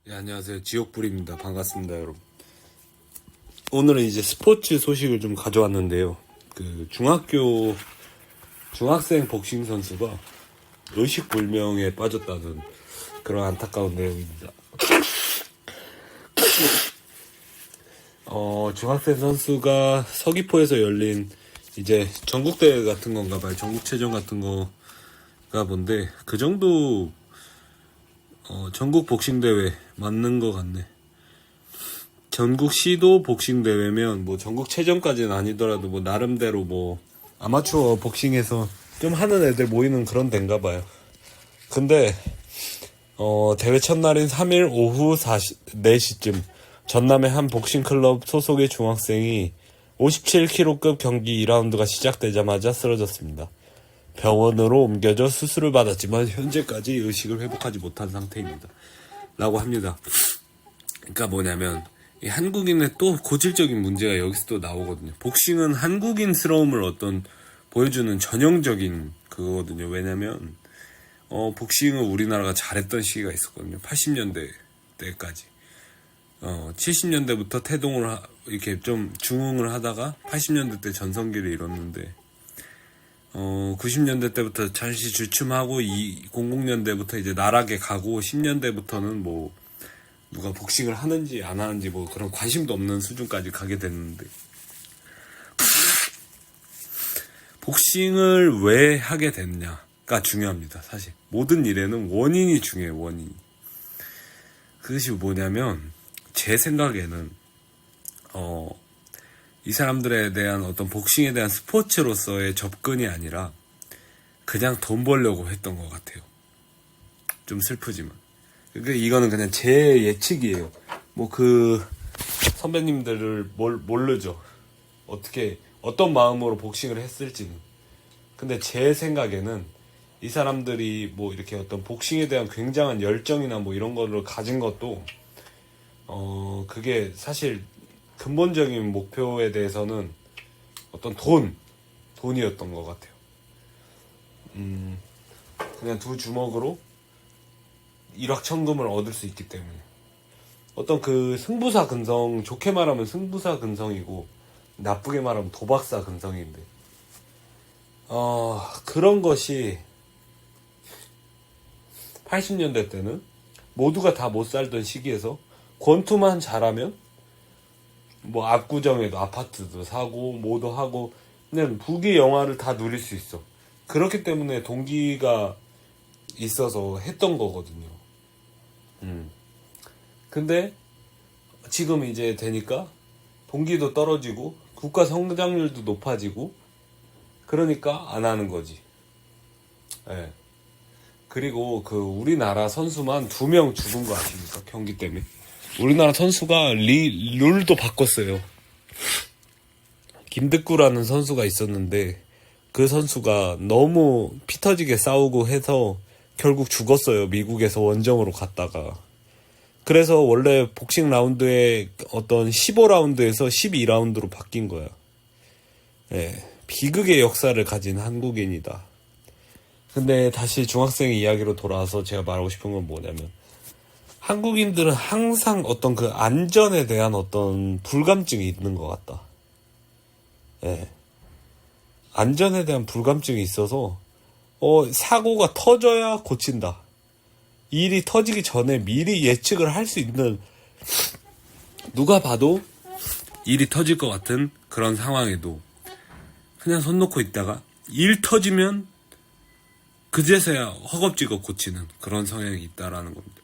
네, 안녕하세요. 지옥불입니다. 반갑습니다, 여러분. 오늘은 이제 스포츠 소식을 좀 가져왔는데요. 중학생 복싱 선수가 의식불명에 빠졌다는 그런 안타까운 내용입니다. 중학생 선수가 서귀포에서 열린 이제 전국대회 같은 건가 봐요. 전국체전 같은 거가 뭔데, 그 정도 전국 복싱대회 맞는 것 같네. 전국 시도 복싱대회면 뭐 전국체전까지는 아니더라도 뭐 나름대로 뭐 아마추어 복싱에서 좀 하는 애들 모이는 그런 데인가 봐요. 근데 대회 첫날인 3일 오후 4시쯤 전남의 한 복싱클럽 소속의 중학생이 57kg급 경기 2라운드가 시작되자마자 쓰러졌습니다. 병원으로 옮겨져 수술을 받았지만 현재까지 의식을 회복하지 못한 상태입니다. 라고 합니다. 그러니까 뭐냐면 이 한국인의 또 고질적인 문제가 여기서 또 나오거든요. 복싱은 한국인스러움을 보여주는 전형적인 그거거든요. 왜냐면 복싱은 우리나라가 잘했던 시기가 있었거든요. 80년대 때까지. 70년대부터 태동을 이렇게 좀 중흥을 하다가 80년대 때 전성기를 이뤘는데 90년대 때부터 잠시 주춤하고 00년대부터 이제 나락에 가고 10년대부터는 뭐 누가 복싱을 하는지 안 하는지 뭐 그런 관심도 없는 수준까지 가게 됐는데, 복싱을 왜 하게 됐냐가 중요합니다. 사실 모든 일에는 원인이 중요해요. 원인이. 그것이 뭐냐면 제 생각에는 이 사람들에 대한 어떤 복싱에 대한 스포츠로서의 접근이 아니라 그냥 돈 벌려고 했던 것 같아요. 좀 슬프지만. 그러니까 이거는 그냥 제 예측이에요. 뭐 선배님들을 모르죠. 어떤 마음으로 복싱을 했을지는. 근데 제 생각에는 이 사람들이 뭐 이렇게 어떤 복싱에 대한 굉장한 열정이나 뭐 이런 거를 가진 것도 그게 사실 근본적인 목표에 대해서는 어떤 돈이었던 것 같아요. 그냥 두 주먹으로 일확천금을 얻을 수 있기 때문에. 어떤 승부사 근성, 좋게 말하면 승부사 근성이고, 나쁘게 말하면 도박사 근성인데, 그런 것이 80년대 때는 모두가 다 못 살던 시기에서 권투만 잘하면 뭐 압구정에도 아파트도 사고 뭐도 하고 그냥 부귀 영화를 다 누릴 수 있어. 그렇기 때문에 동기가 있어서 했던 거거든요. 근데 지금 이제 되니까 동기도 떨어지고 국가 성장률도 높아지고 그러니까 안 하는 거지. 예. 그리고 우리나라 선수만 2명 죽은 거 아십니까? 경기 때문에. 우리나라 선수가 룰도 바꿨어요. 김득구라는 선수가 있었는데 그 선수가 너무 피 터지게 싸우고 해서 결국 죽었어요. 미국에서 원정으로 갔다가. 그래서 원래 복싱 라운드의 어떤 15라운드에서 12라운드로 바뀐 거야. 예, 비극의 역사를 가진 한국인이다. 근데 다시 중학생 이야기로 돌아와서 제가 말하고 싶은 건 뭐냐면, 한국인들은 항상 어떤 안전에 대한 어떤 불감증이 있는 것 같다. 예. 안전에 대한 불감증이 있어서, 사고가 터져야 고친다. 일이 터지기 전에 미리 예측을 할 수 있는, 누가 봐도 일이 터질 것 같은 그런 상황에도 그냥 손 놓고 있다가 일 터지면 그제서야 허겁지겁 고치는 그런 성향이 있다라는 겁니다.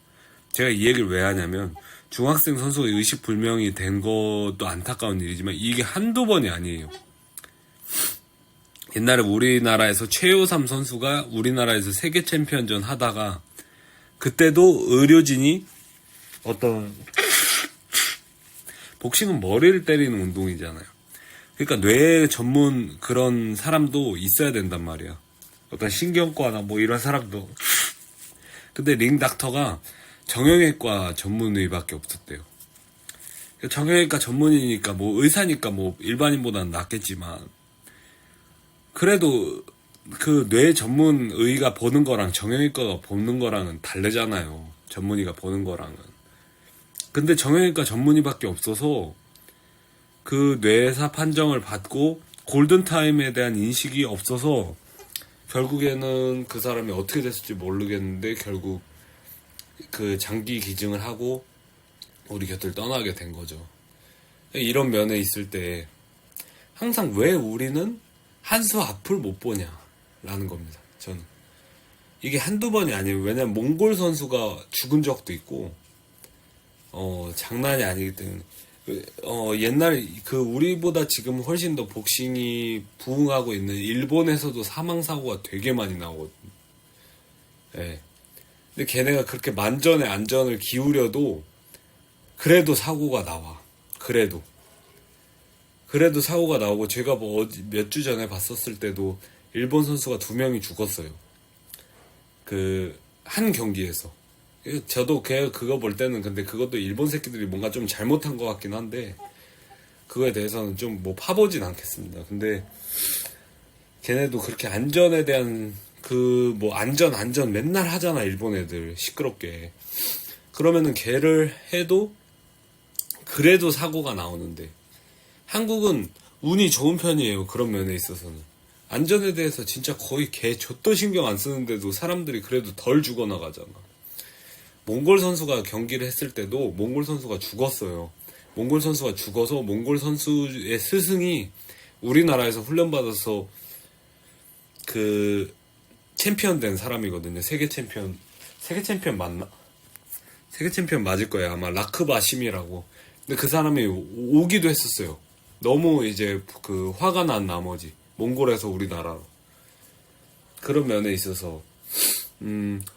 제가 이 얘기를 왜 하냐면, 중학생 선수가 의식불명이 된 것도 안타까운 일이지만 이게 한두 번이 아니에요. 옛날에 우리나라에서 최효삼 선수가 우리나라에서 세계 챔피언전 하다가 그때도 의료진이 복싱은 머리를 때리는 운동이잖아요. 그러니까 뇌 전문 그런 사람도 있어야 된단 말이야. 어떤 신경과나 뭐 이런 사람도. 근데 링 닥터가 정형외과 전문의밖에 없었대요. 정형외과 전문의니까 뭐 의사니까 뭐 일반인보다는 낫겠지만, 그래도 뇌 전문의가 보는 거랑 정형외과가 보는 거랑은 다르잖아요. 전문의가 보는 거랑은. 근데 정형외과 전문의밖에 없어서 그 뇌사 판정을 받고 골든타임에 대한 인식이 없어서 결국에는 그 사람이 어떻게 됐을지 모르겠는데 결국 그 장기 기증을 하고 우리 곁을 떠나게 된 거죠. 이런 면에 있을 때 항상 왜 우리는 한 수 앞을 못 보냐라는 겁니다. 저는 이게 한두 번이 아니에요. 왜냐면 몽골 선수가 죽은 적도 있고 장난이 아니기 때문에 옛날 그 우리보다 지금 훨씬 더 복싱이 부흥하고 있는 일본에서도 사망 사고가 되게 많이 나오거든요. 예. 근데 걔네가 그렇게 만전에 안전을 기울여도 그래도 사고가 나와. 그래도 사고가 나오고 제가 뭐 몇 주 전에 봤었을 때도 일본 선수가 2명이 죽었어요. 그 한 경기에서. 저도 그거 볼 때는 근데 그것도 일본 새끼들이 뭔가 좀 잘못한 것 같긴 한데 그거에 대해서는 좀 뭐 파보진 않겠습니다. 근데 걔네도 그렇게 안전에 대한 그 뭐 안전 맨날 하잖아. 일본 애들 시끄럽게. 그러면은 걔를 해도 그래도 사고가 나오는데 한국은 운이 좋은 편이에요. 그런 면에 있어서는 안전에 대해서 진짜 거의 개 좆도 신경 안 쓰는데도 사람들이 그래도 덜 죽어나가잖아. 몽골 선수가 경기를 했을 때도 몽골 선수가 죽었어요. 몽골 선수가 죽어서 몽골 선수의 스승이 우리나라에서 훈련받아서 그 챔피언 된 사람이거든요. 세계 챔피언 맞나? 세계 챔피언 맞을 거예요. 아마 라크바심이라고. 근데 그 사람이 오기도 했었어요. 너무 이제 그 화가 난 나머지 몽골에서 우리나라로. 그런 면에 있어서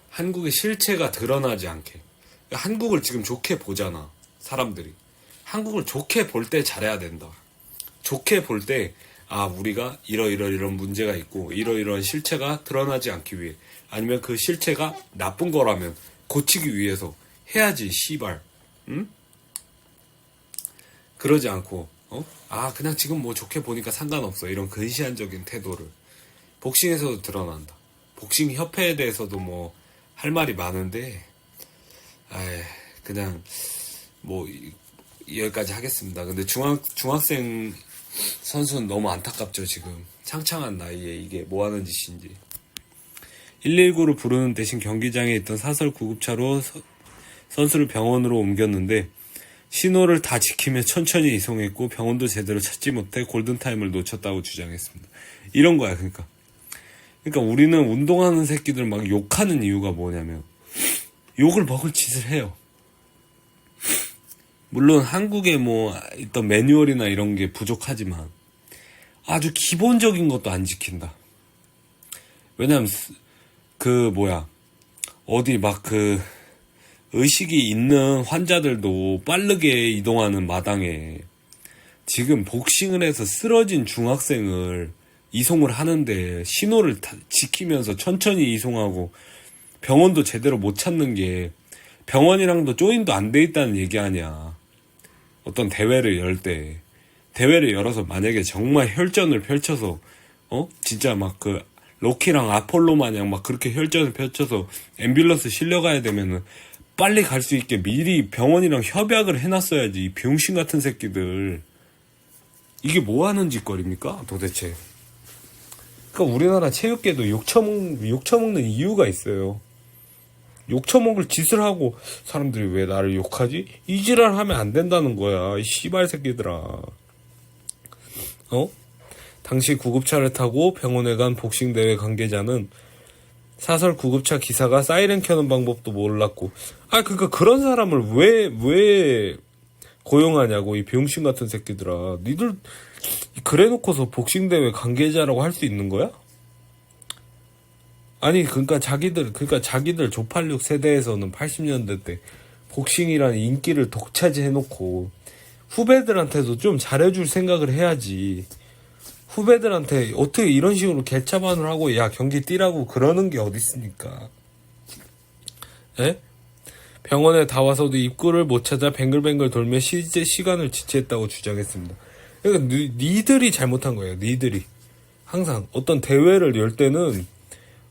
한국의 실체가 드러나지 않게. 한국을 지금 좋게 보잖아, 사람들이. 한국을 좋게 볼 때 잘해야 된다. 좋게 볼 때, 우리가 이런 문제가 있고, 이러이러한 실체가 드러나지 않기 위해. 아니면 그 실체가 나쁜 거라면 고치기 위해서 해야지, 씨발. 응? 그러지 않고, 그냥 지금 뭐 좋게 보니까 상관없어. 이런 근시안적인 태도를. 복싱에서도 드러난다. 복싱 협회에 대해서도 뭐, 할 말이 많은데, 그냥, 뭐, 여기까지 하겠습니다. 근데 중학생 선수는 너무 안타깝죠, 지금. 창창한 나이에 이게 뭐 하는 짓인지. 119를 부르는 대신 경기장에 있던 사설 구급차로 선수를 병원으로 옮겼는데, 신호를 다 지키며 천천히 이송했고, 병원도 제대로 찾지 못해 골든타임을 놓쳤다고 주장했습니다. 이런 거야, 그러니까 우리는 운동하는 새끼들 막 욕하는 이유가 뭐냐면 욕을 먹을 짓을 해요. 물론 한국에 뭐 있던 매뉴얼이나 이런 게 부족하지만 아주 기본적인 것도 안 지킨다. 왜냐면 어디 막 의식이 있는 환자들도 빠르게 이동하는 마당에 지금 복싱을 해서 쓰러진 중학생을 이송을 하는데 신호를 지키면서 천천히 이송하고 병원도 제대로 못 찾는 게 병원이랑도 조인도 안 돼 있다는 얘기 아니야. 어떤 대회를 열어서 만약에 정말 혈전을 펼쳐서 진짜 막 로키랑 아폴로 마냥 막 그렇게 혈전을 펼쳐서 앰뷸런스 실려가야 되면은 빨리 갈 수 있게 미리 병원이랑 협약을 해놨어야지. 이 병신 같은 새끼들. 이게 뭐 하는 짓거리입니까 도대체. 그러니까 우리나라 체육계도 욕처먹는 이유가 있어요. 욕처먹을 짓을 하고 사람들이 왜 나를 욕하지? 이 지랄 하면 안 된다는 거야. 이 씨발 새끼들아. 당시 구급차를 타고 병원에 간 복싱대회 관계자는 사설 구급차 기사가 사이렌 켜는 방법도 몰랐고 그러니까 그런 사람을 왜 고용하냐고. 이 병신 같은 새끼들아. 니들 그래놓고서 복싱대회 관계자라고 할 수 있는 거야? 아니 그러니까 자기들 조팔육 세대에서는 80년대 때 복싱이라는 인기를 독차지해놓고 후배들한테도 좀 잘해줄 생각을 해야지. 후배들한테 어떻게 이런 식으로 개차반을 하고 야 경기 뛰라고 그러는 게 어딨습니까? 에? 병원에 다 와서도 입구를 못 찾아 뱅글뱅글 돌며 시간을 지체했다고 주장했습니다. 그러니까 니들이 잘못한 거예요. 니들이. 항상 어떤 대회를 열 때는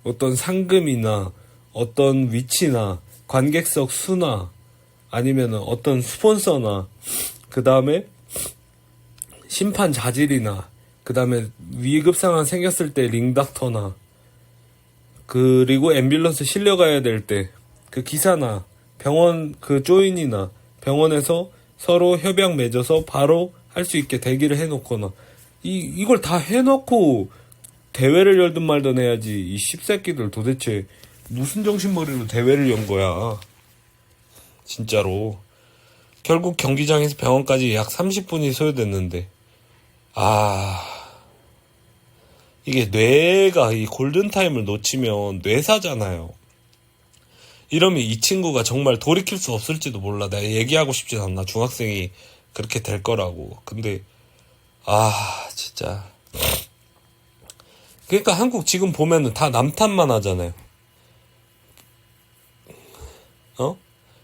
어떤 상금이나 어떤 위치나 관객석 수나 아니면은 어떤 스폰서나 그 다음에 심판 자질이나 그 다음에 위급 상황 생겼을 때 링닥터나 그리고 앰뷸런스 실려가야 될 때 그 기사나 병원 그 조인이나 병원에서 서로 협약 맺어서 바로 할 수 있게 대기를 해놓거나 이걸 다 해놓고 대회를 열든 말든 해야지. 이 씹새끼들 도대체 무슨 정신머리로 대회를 연 거야. 진짜로. 결국 경기장에서 병원까지 약 30분이 소요됐는데 이게 뇌가 이 골든타임을 놓치면 뇌사잖아요. 이러면 이 친구가 정말 돌이킬 수 없을지도 몰라. 내가 얘기하고 싶진 않나. 중학생이 그렇게 될 거라고. 근데 진짜. 그러니까 한국 지금 보면은 다 남탓만 하잖아요.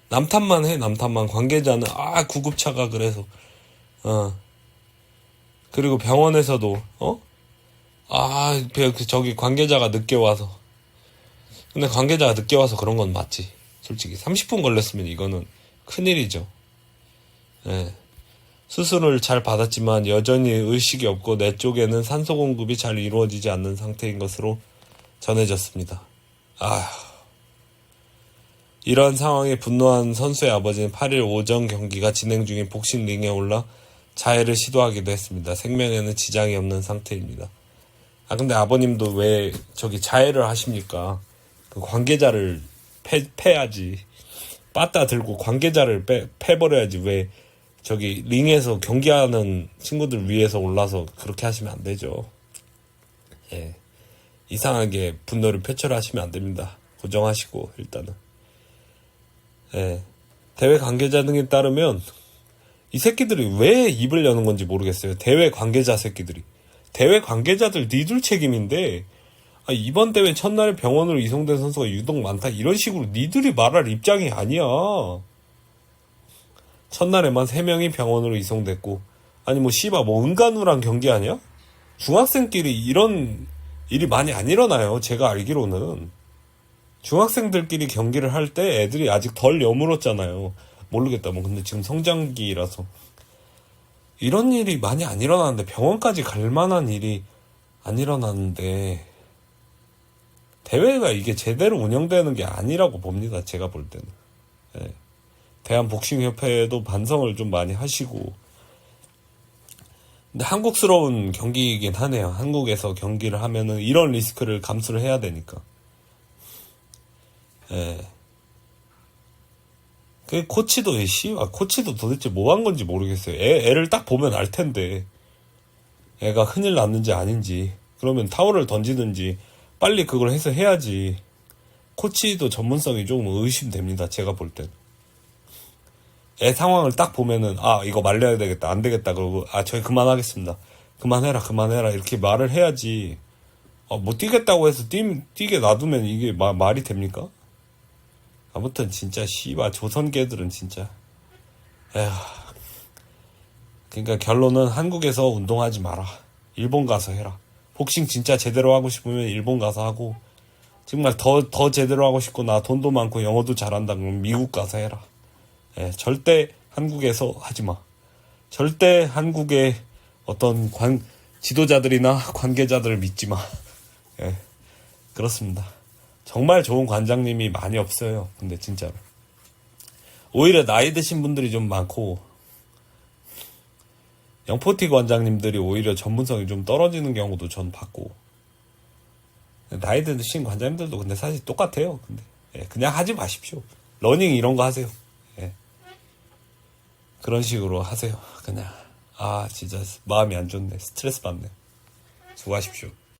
남탓만 해. 남탓만. 관계자는 구급차가 그래서 그리고 병원에서도 저기 관계자가 늦게 와서. 근데 관계자가 늦게 와서 그런 건 맞지. 솔직히 30분 걸렸으면 이거는 큰일이죠. 예. 수술을 잘 받았지만 여전히 의식이 없고 뇌 쪽에는 산소 공급이 잘 이루어지지 않는 상태인 것으로 전해졌습니다. 이러한 상황에 분노한 선수의 아버지는 8일 오전 경기가 진행 중인 복싱 링에 올라 자해를 시도하기도 했습니다. 생명에는 지장이 없는 상태입니다. 근데 아버님도 왜 저기 자해를 하십니까? 그 관계자를 패야지. 빠따 들고 관계자를 패버려야지. 왜 저기 링에서 경기하는 친구들 위해서 올라서 그렇게 하시면 안 되죠. 예. 이상하게 분노를 표출하시면 안 됩니다. 고정하시고 일단은. 예. 대회 관계자 등에 따르면 이 새끼들이 왜 입을 여는 건지 모르겠어요. 대회 관계자 새끼들이. 대회 관계자들 니들 책임인데 이번 대회 첫날에 병원으로 이송된 선수가 유독 많다. 이런 식으로 니들이 말할 입장이 아니야. 첫날에만 3명이 병원으로 이송됐고 은간우랑 경기 아니야? 중학생끼리 이런 일이 많이 안 일어나요. 제가 알기로는. 중학생들끼리 경기를 할 때 애들이 아직 덜 여물었잖아요. 모르겠다. 근데 지금 성장기라서. 이런 일이 많이 안 일어나는데 병원까지 갈 만한 일이 안 일어나는데 대회가 이게 제대로 운영되는 게 아니라고 봅니다. 제가 볼 때는. 예. 대한복싱협회도 반성을 좀 많이 하시고. 근데 한국스러운 경기이긴 하네요. 한국에서 경기를 하면은 이런 리스크를 감수를 해야 되니까. 예. 그 코치도 코치도 도대체 뭐 한 건지 모르겠어요. 애를 딱 보면 알 텐데. 애가 큰일 났는지 아닌지. 그러면 타월을 던지든지 빨리 그걸 해서 해야지. 코치도 전문성이 조금 의심됩니다. 제가 볼 땐. 애 상황을 딱 보면은 이거 말려야 되겠다. 안 되겠다. 그러고 저희 그만하겠습니다. 그만해라. 이렇게 말을 해야지. 못 뛰겠다고 해서 뛰게 놔두면 이게 말이 됩니까? 아무튼 진짜 조선계들은 진짜 그러니까 결론은 한국에서 운동하지 마라. 일본 가서 해라. 복싱 진짜 제대로 하고 싶으면 일본 가서 하고, 정말 더 제대로 하고 싶고 나 돈도 많고 영어도 잘한다 그러면 미국 가서 해라. 절대 한국에서 하지 마. 절대 한국의 어떤 지도자들이나 관계자들을 믿지 마. 그렇습니다. 정말 좋은 관장님이 많이 없어요. 근데 진짜로. 오히려 나이 드신 분들이 좀 많고, 영포티 관장님들이 오히려 전문성이 좀 떨어지는 경우도 전 봤고, 나이 드신 관장님들도 근데 사실 똑같아요. 근데 그냥 하지 마십시오. 러닝 이런 거 하세요. 그런 식으로 하세요. 그냥 진짜 마음이 안 좋네. 스트레스 받네. 수고하십시오.